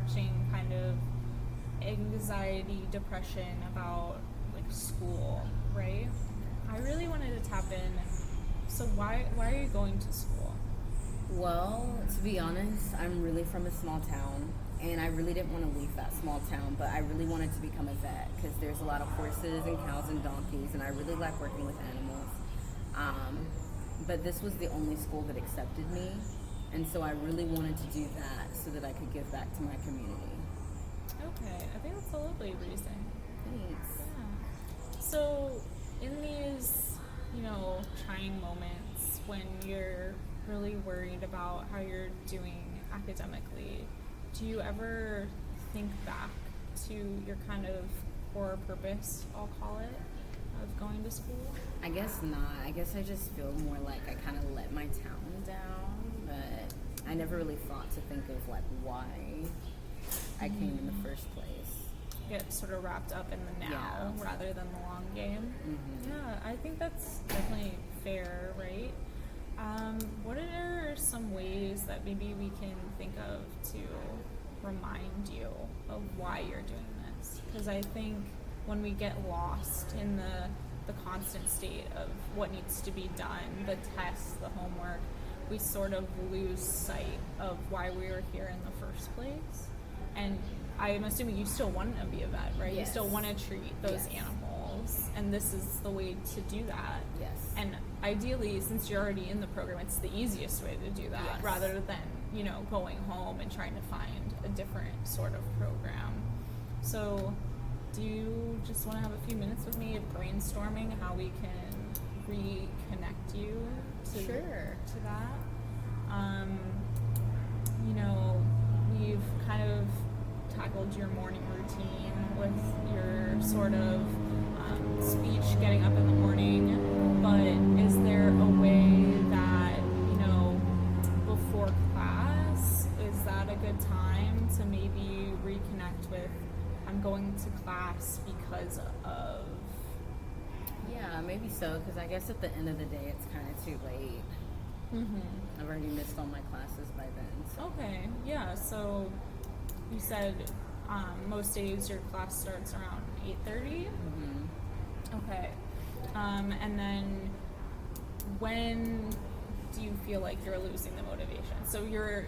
overarching kind of anxiety, depression about like school, right? I really wanted to tap in. So why are you going to school? Well, to be honest, I'm really from a small town, and I really didn't want to leave that small town, but I really wanted to become a vet because there's a lot of horses and cows and donkeys, and I really like working with animals. But this was the only school that accepted me, and so I really wanted to do that so that I could give back to my community. Okay, I think that's a lovely reason. Thanks. Yeah. So, in these, trying moments when you're really worried about how you're doing academically, do you ever think back to your kind of core purpose, I'll call it, of going to school? I guess not. I guess I just feel more like I kind of let my town down, but I never really thought to think of like why I came in the first place. Get sort of wrapped up in the now rather than the long game. Mm-hmm. Yeah, I think that's definitely fair, right? What are some ways that maybe we can think of to remind you of why you're doing this? Because I think when we get lost in the constant state of what needs to be done, the tests, the homework, we sort of lose sight of why we were here in the first place. And I'm assuming you still want to be a vet, right? Yes. You still want to treat those animals, and this is the way to do that. Yes. And ideally, since you're already in the program, it's the easiest way to do that, Yes. rather than going home and trying to find a different sort of program. So, do you just want to have a few minutes with me brainstorming how we can reconnect you to that? We've kind of tackled your morning routine with your sort of speech getting up in the morning, but is there a way that, before class, is that a good time to maybe reconnect with, I'm going to class because of... Yeah, maybe so, because I guess at the end of the day it's kind of too late. Mm-hmm. I've already missed all my classes by then. So. Okay, yeah, so you said most days your class starts around 8:30? Mm-hmm. Okay. And then when do you feel like you're losing the motivation? So you're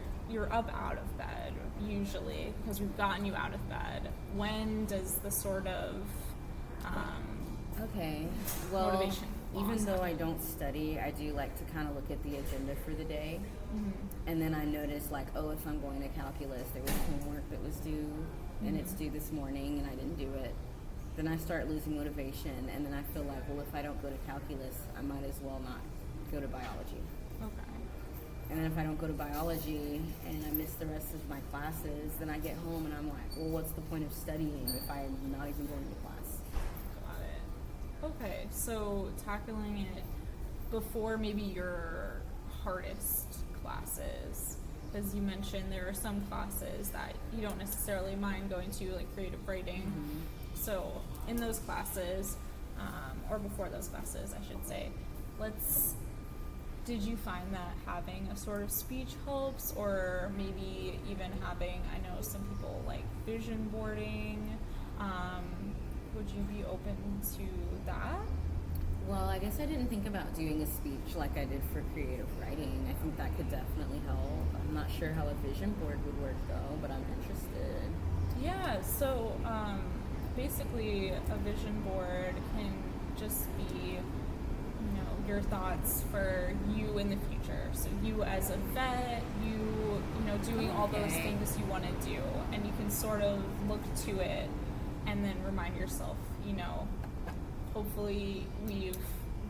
up out of bed usually because we've gotten you out of bed. When does the sort of Okay. Well, motivation even though I don't study, I do like to kind of look at the agenda for the day. Mm-hmm. And then I notice like, oh, if I'm going to calculus, there was homework that was due and it's due this morning and I didn't do it. Then I start losing motivation, and then I feel like, well, if I don't go to calculus, I might as well not go to biology. Okay. And then if I don't go to biology and I miss the rest of my classes, then I get home and I'm like, well, what's the point of studying if I'm not even going to class? Got it. Okay, so tackling it before maybe your hardest classes, as you mentioned, there are some classes that you don't necessarily mind going to, like creative writing. Mm-hmm. So in those classes, or before those classes, I should say, did you find that having a sort of speech helps, or maybe even having, I know some people like vision boarding, would you be open to that? Well, I guess I didn't think about doing a speech like I did for creative writing. I think that could definitely help. I'm not sure how a vision board would work though, but I'm interested. Yeah, so basically a vision board can just be, your thoughts for you in the future. So you as a vet, you doing all those things you want to do, and you can sort of look to it and then remind yourself, hopefully we've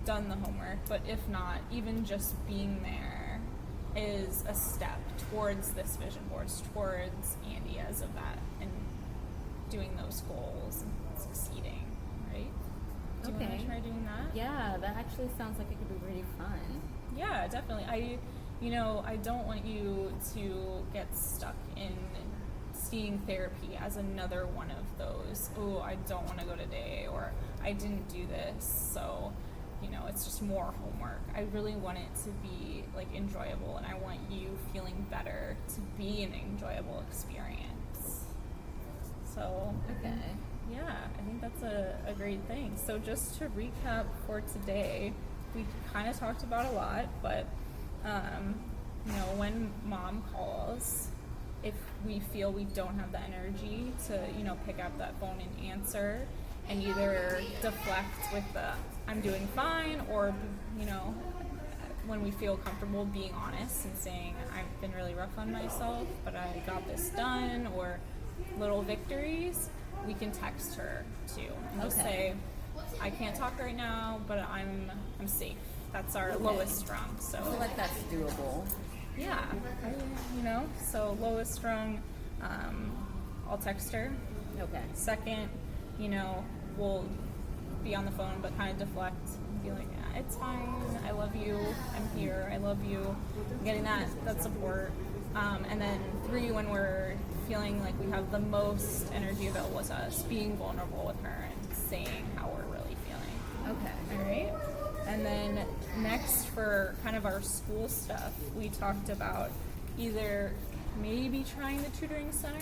done the homework, but if not, even just being there is a step towards this vision board, towards Andy as a vet and doing those goals and succeeding, right? Do you want to try doing that? Yeah, that actually sounds like it could be really fun. Yeah, definitely. I don't want you to get stuck in seeing therapy as another one of those, oh, I don't want to go today, or I didn't do this, so, it's just more homework. I really want it to be, enjoyable, and I want you feeling better to be an enjoyable experience. So Okay. yeah, I think that's a great thing. So just to recap for today, we kind of talked about a lot, but when mom calls, if we feel we don't have the energy to, pick up that phone and answer, and either deflect with the "I'm doing fine," or when we feel comfortable being honest and saying "I've been really rough on myself, but I got this done," or little victories, we can text her too and just Okay. say, "I can't talk right now, but I'm safe." That's our lowest rung. I So feel like that's doable. yeah, so lowest rung, I'll text her. Okay. Second, we'll be on the phone but kind of deflect and be like, "Yeah, it's fine. I love you. I'm here. I love you." Getting that support. And then 3, when we're feeling like we have the most energy available to us, being vulnerable with her and saying how we're really feeling. Okay. All right. And then next, for kind of our school stuff, we talked about either maybe trying the tutoring center.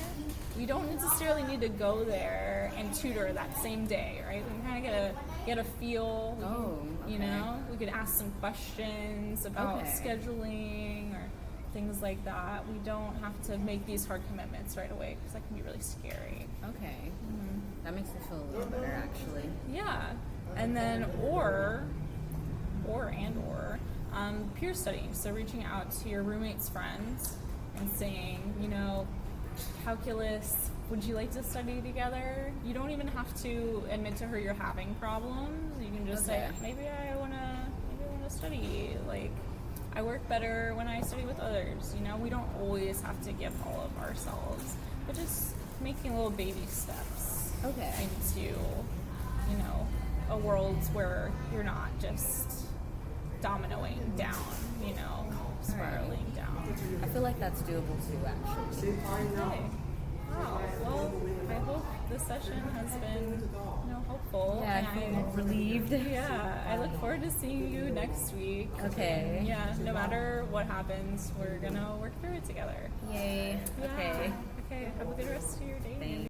We don't necessarily need to go there and tutor that same day, right? We can kind of get a feel. Oh, okay. We could ask some questions about Okay. scheduling or things like that. We don't have to make these hard commitments right away because that can be really scary. Okay. That makes me feel a little better, actually. Yeah, and then or peer studying. So reaching out to your roommate's friends and saying, calculus, would you like to study together? You don't even have to admit to her you're having problems. You can just say, Okay. maybe I wanna study. Like, I work better when I study with others. We don't always have to give all of ourselves, but just making little baby steps Okay. into, a world where you're not just dominoing down, spiraling down. I feel like that's doable too, actually. Okay. Wow. Well, I hope this session has been, hopeful. Yeah, I And feel relieved. yeah, I look forward to seeing you next week. Okay. Yeah, no matter what happens, we're gonna work through it together. Yay. Yeah. Okay. Okay, have a good rest of your day. Thanks.